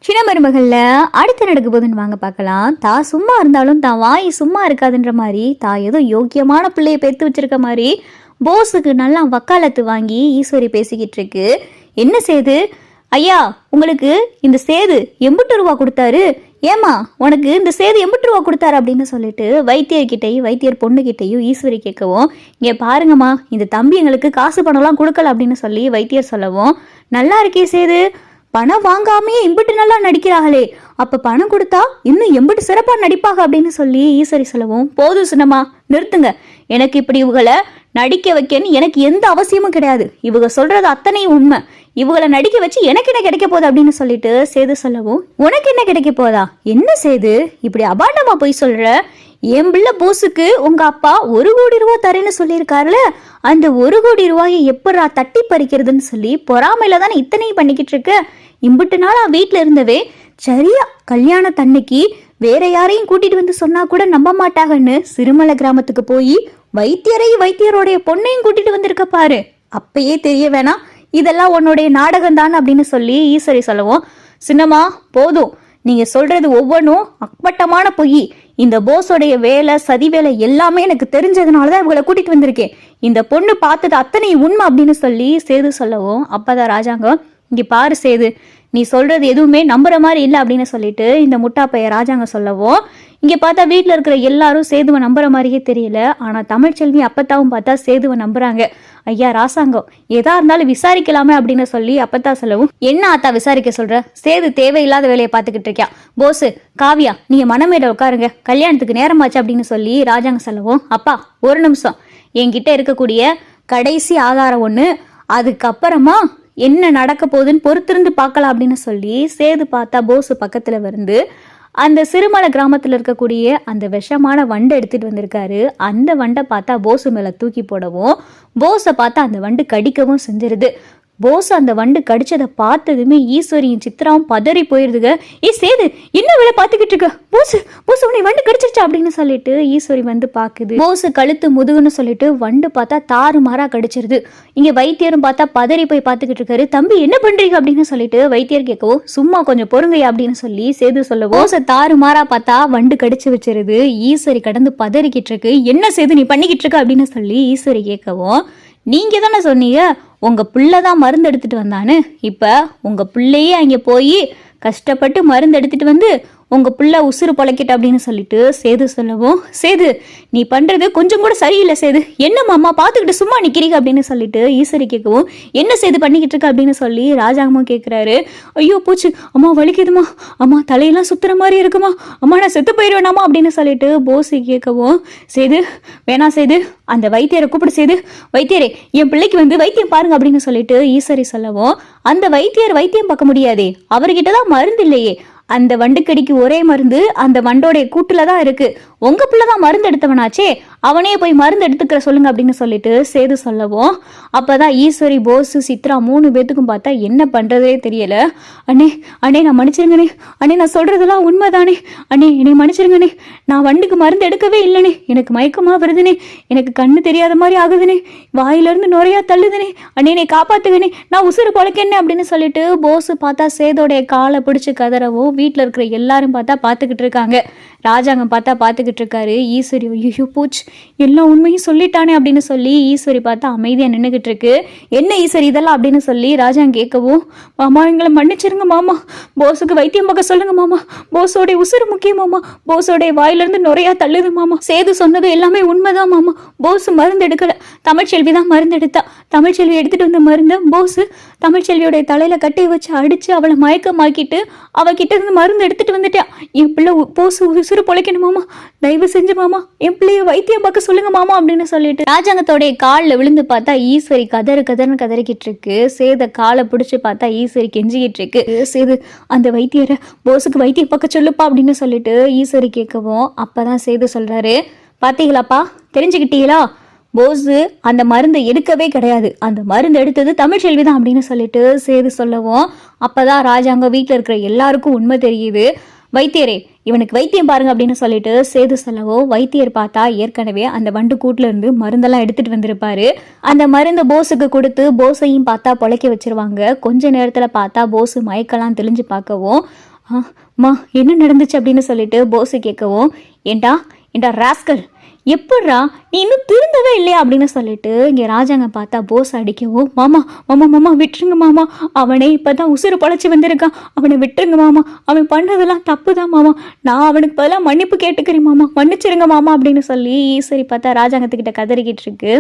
சின்ன மருமகள்ல அடுத்து நடக்க போதுன்னு வாங்க பார்க்கலாம். தான் சும்மா இருந்தாலும் தான் வாய் சும்மா இருக்காதுன்ற மாதிரி தான் ஏதோ யோக்கியமான பிள்ளைய பெற்று வச்சிருக்க மாதிரி போஸுக்கு நல்லா வக்காலத்து வாங்கி ஈஸ்வரி பேசிக்கிட்டு இருக்கு. என்ன சேது ஐயா, உங்களுக்கு இந்த சேது 80 ரூபா கொடுத்தாரு, ஏமா உனக்கு இந்த சேது 80 ரூபா கொடுத்தாரு அப்படின்னு சொல்லிட்டு வைத்தியர்கிட்டையும் வைத்தியர் பொண்ணுகிட்டையும் ஈஸ்வரி கேட்கவும், இங்கே பாருங்கம்மா இந்த தம்பி எங்களுக்கு காசு பணம்லாம் கொடுக்கல அப்படின்னு சொல்லி வைத்தியர் சொல்லவும், நல்லா இருக்கே சேது, பணம் வாங்காமையே இம்பிட்டு நல்லா நடிக்கிறாங்களே, அப்ப பணம் கொடுத்தா இன்னும் எம்பிட்டு சிறப்பா நடிப்பாங்க அப்படின்னு சொல்லி ஈஸ்வரி சொல்லவும், போதும் சின்னம்மா நிறுத்துங்க, எனக்கு இப்படி இவங்களை நடிக்க வைக்கன்னு எனக்கு எந்த அவசியமும் கிடையாது, இவங்க சொல்றது அத்தனையும் உண்மை, இவங்களை நடிக்க வச்சு எனக்கு என்ன கிடைக்க போகுது அப்படின்னு சொல்லிட்டு சேது சொல்லவும், உனக்கு என்ன கிடைக்க போதா, என்ன சேது இப்படி அபாண்டமா போய் சொல்ற, என் பிள்ளை போஸுக்கு உங்க அப்பா 1 கோடி ரூபா தரேன்னு சொல்லியிருக்காருல, அந்த 1 கோடி ரூபாயை எப்படா தட்டி பறிக்கிறதுன்னு சொல்லி பொறாமையில தானே இத்தனையும் பண்ணிக்கிட்டு இருக்க, இம்பிட்டு நாளா வீட்டுல இருந்தவே சரியா கல்யாண தன்னைக்கு வேற யாரையும் கூட்டிட்டு வந்து சொன்னா கூட நம்ப மாட்டாங்கன்னு சிறுமலை கிராமத்துக்கு போய் வைத்தியரோடைய பொண்ணையும் கூட்டிட்டு வந்திருக்க பாரு, அப்பயே தெரிய வேணாம் இதெல்லாம் உன்னுடைய நாடகம் தான் அப்படின்னு சொல்லி ஈஸ்வரி சொல்லவும், சின்னம்மா போதும், நீங்க சொல்றது ஒவ்வொன்றும் அப்பட்டமான பொய், இந்த போஸோடைய வேலை சதி வேலை எல்லாமே எனக்கு தெரிஞ்சதுனாலதான் இவங்களை கூட்டிட்டு வந்திருக்கேன், இந்த பொண்ணு பார்த்தது அத்தனை உண்மை அப்படின்னு சொல்லி சேது சொல்லவும், அப்பதான் ராஜாங்கம், இங்க பாரு சேது, நீ சொல்றது எதுவுமே நம்புற மாதிரி இல்லை அப்படின்னு சொல்லிட்டு இந்த முட்டா பைய ராஜாங்க சொல்லவும், இங்க பார்த்தா வீட்டுல இருக்கிற எல்லாரும் சேதுவை நம்புற மாதிரியே தெரியல, ஆனா தமிழ்ச்செல்வி அப்பத்தாவும் பார்த்தா சேதுவை நம்புறாங்க. ஐயா ராசாங்கம், எதா இருந்தாலும் விசாரிக்கலாமே அப்படின்னு சொல்லி அப்பத்தா சொல்லவும், என்ன ஆத்தா விசாரிக்க சொல்ற, சேது தேவையில்லாத வேலையை பார்த்துக்கிட்டு இருக்கியா, போஸ் காவியா நீங்க மனமேட உட்காருங்க, கல்யாணத்துக்கு நேரமாச்சு அப்படின்னு சொல்லி ராஜாங்க சொல்லவும், அப்பா ஒரு நிமிஷம், என்கிட்ட இருக்கக்கூடிய கடைசி ஆதாரம் ஒண்ணு, அதுக்கப்புறமா என்ன நடக்க போகுதுன்னு பொறுத்திருந்து பார்க்கலாம் அப்படின்னு சொல்லி சேது பார்த்தா போஸ் பக்கத்துல வந்து அந்த சிறுமலை கிராமத்துல இருக்கக்கூடிய அந்த விஷமான வண்டை எடுத்துட்டு வந்திருக்காரு. அந்த வண்டை பார்த்தா போஸ் மேல தூக்கி போடவும், போஸை பார்த்தா அந்த வண்டு கடிக்கவும் செஞ்சிருது. போஸ் அந்த வண்டு கடிச்சதை பார்த்ததுமே ஈஸ்வரியும் சித்ராவும் பதறி போயிருதுங்க. ஏ சேது என்ன வேலை பார்த்துக்கிட்டு இருக்க, போஸ் உன்னை வண்டு கடிச்சிருச்சா அப்படின்னு சொல்லிட்டு ஈஸ்வரி வந்து பாக்குது. போஸ் கழுத்து முதுகுன்னு சொல்லிட்டு வண்டு பார்த்தா தாறு மாறா கடிச்சிருது. இங்க வைத்தியரும் பார்த்தா பதறி போய் பார்த்துக்கிட்டு இருக்காரு. தம்பி என்ன பண்றீங்க அப்படின்னு சொல்லிட்டு வைத்தியர் கேட்கவும், சும்மா கொஞ்சம் பொறுங்கையா அப்படின்னு சொல்லி சேது சொல்லவும், போஸை தாறு மாறா பார்த்தா வண்டு கடிச்சு வச்சிருது. ஈஸ்வரி கடந்து பதறிக்கிட்டு இருக்கு. என்ன சேது நீ பண்ணிக்கிட்டு இருக்க அப்படின்னு சொல்லி ஈஸ்வரி கேட்கவும், நீங்க தானே சொன்னீங்க உங்க பிள்ளைதான் மருந்து எடுத்துட்டு வந்தானு, இப்ப உங்க பிள்ளையே அங்க போய் கஷ்டப்பட்டு மருந்து எடுத்துட்டு வந்து உங்க பிள்ளை உசுறு பொழைக்கிட்ட அப்படின்னு சொல்லிட்டு சேது சொல்லவும், சேது நீ பண்றது கொஞ்சம் கூட சரியில்லை சேது, என்னம்மா அம்மா பாத்துக்கிட்டு சும்மா நிக்கிறீங்க அப்படின்னு சொல்லிட்டு ஈஸ்வரி கேட்கவும், என்ன சேது பண்ணிக்கிட்டு இருக்க அப்படின்னு சொல்லி ராஜாங்கமும் கேட்கிறாரு. ஐயோ பூச்சு அம்மா வலிக்குதுமா, அம்மா தலையெல்லாம் சுத்துற மாதிரி இருக்குமா, அம்மா நான் செத்து போயிடுவேனாமா அப்படின்னு சொல்லிட்டு போசி கேட்கவும், சேது வேணா சேது, அந்த வைத்தியரை கூப்பிடு சேது, வைத்தியரே என் பிள்ளைக்கு வந்து வைத்தியம் பாருங்க அப்படின்னு சொல்லிட்டு ஈஸ்வரி சொல்லவும், அந்த வைத்தியம் பார்க்க முடியாதே, அவர்கிட்டதான் மருந்து இல்லையே, அந்த வண்டுக்கடிக்கு ஒரே மருந்து அந்த வண்டோடைய கூட்டுல தான் இருக்கு, உங்க பிள்ளைதான் மருந்து எடுத்தவனாச்சே, அவனே போய் மருந்து எடுத்துக்கிற சொல்லுங்க அப்படின்னு சொல்லிட்டு சேது சொல்லவும், அப்பதான் ஈஸ்வரி போஸ் சித்ரா 3 பேத்துக்கும் பார்த்தா என்ன பண்றதே தெரியல. அண்ணே நான் மன்னிச்சிருங்கண்ணே, அண்ணே நான் சொல்றதெல்லாம் உண்மைதானே, அண்ணே என்னை மன்னிச்சிருங்கண்ணே, நான் வண்டுக்கு மருந்து எடுக்கவே இல்லைனே, எனக்கு மயக்கமா வருதுனே, எனக்கு கண்ணு தெரியாத மாதிரி ஆகுதுனே, வாயில இருந்து நுரையா தள்ளுதுனே, அண்ணே என்னை காப்பாத்துங்கனே, நான் உசுறு பொழைக்கேன்னு அப்படின்னு சொல்லிட்டு போஸ் பார்த்தா சேதோடைய காலை பிடிச்சு கதறவும், வீட்டுல இருக்கிற எல்லாரும் பார்த்தா பாத்துக்கிட்டு இருக்காங்க. ராஜாங்கம் பார்த்தா பாத்துக்கிட்டு இருக்காரு. ஈஸ்வரி ஐயோ பூச் எல்லாம் உண்மையும் சொல்லிட்டானே அப்படின்னு சொல்லி ஈஸ்வரி பார்த்தா அமைதியா நின்றுகிட்டு இருக்கு. என்ன ஈஸ்வரி இதெல்லாம் அப்படின்னு சொல்லி ராஜாங்க கேட்கவும், மாமா எங்களை மன்னிச்சிருங்க மாமா, போஸுக்கு வைத்தியம் பார்க்க சொல்லுங்க மாமா, போஸோடைய உசுறு முக்கியம் மாமா, போஸோடைய வாயிலிருந்து நுரையா தள்ளுது மாமா, சேது சொன்னது எல்லாமே உண்மைதான் மாமா, போஸ் மருந்து எடுக்கல, தமிழ்ச்செல்வி தான் மருந்து எடுத்தா, தமிழ்ச்செல்வி எடுத்துட்டு வந்த மருந்து போஸ் தமிழ்ச்செல்வியோடைய தலையில கட்டி வச்சு அடிச்சு அவளை மயக்கமாக்கிட்டு அவகிட்ட இருந்து மருந்து எடுத்துட்டு வந்துட்டா, என் பிள்ளை போஸ் உசுறு பொழைக்கணும் மாமா, தயவு செஞ்சு மாமா என் பிள்ளைய வைத்தியம் பார்க்க சொல்லுங்க மாமா அப்படின்னு சொல்லிட்டு ராஜாங்கத்தோடைய காலில் விழுந்து பார்த்தா ஈஸ்வரி கதறுன்னு கதறிக்கிட்டு இருக்கு. சேத காலை பிடிச்சு பார்த்தா ஈஸ்வரி கெஞ்சிக்கிட்டு இருக்கு. சேது அந்த வைத்தியரை போஸுக்கு வைத்தியம் பார்க்க சொல்லுப்பா அப்படின்னு சொல்லிட்டு ஈஸ்வரி கேட்கவும், அப்பதான் சேது சொல்றாரு, பாத்தீங்களாப்பா தெரிஞ்சுக்கிட்டீங்களா, போஸ் அந்த மருந்து எடுக்கவே கிடையாது, அந்த மருந்து எடுத்தது தமிழ்ச்செல்வி தான் அப்படின்னு சொல்லிட்டு சேது சொல்லவும், அப்பதான் ராஜாங்க வீட்டுல இருக்கிற எல்லாருக்கும் உண்மை தெரியுது. வைத்தியரே இவனுக்கு வைத்தியம் பாருங்க அப்படின்னு சொல்லிட்டு சேது சொல்லவோ, வைத்தியர் பார்த்தா ஏற்கனவே அந்த வண்டு கூட்டுல இருந்து மருந்தெல்லாம் எடுத்துட்டு வந்திருப்பாரு. அந்த மருந்தை போஸுக்கு கொடுத்து, போஸையும் பார்த்தா பொழைக்க வச்சிருவாங்க. கொஞ்ச நேரத்துல பார்த்தா போஸ் மயக்கெல்லாம் தெளிஞ்சு பார்க்கவும், மா என்ன நடந்துச்சு அப்படின்னு சொல்லிட்டு போஸு கேட்கவும், ஏண்டா ராஸ்கல், எப்பட்றா நீ இன்னும் திருந்தவே இல்லையா அப்படின்னு சொல்லிட்டு இங்கே ராஜாங்க பார்த்தா போஸ் அடிக்கவும், மாமா மாமா மாமா விட்டுருங்க மாமா, அவனே இப்போ தான் உசுறு பொழைச்சி வந்திருக்கான், அவனை விட்டுருங்க மாமா, அவன் பண்ணதெல்லாம் தப்பு தான் மாமா, நான் அவனுக்கு பதிலாக மன்னிப்பு கேட்டுக்கிறேன் மாமா, மன்னிச்சிருங்க மாமா அப்படின்னு சொல்லி ஈஸ்வரி பார்த்தா ராஜாங்கத்துக்கிட்ட கதறிக்கிட்டு இருக்கு.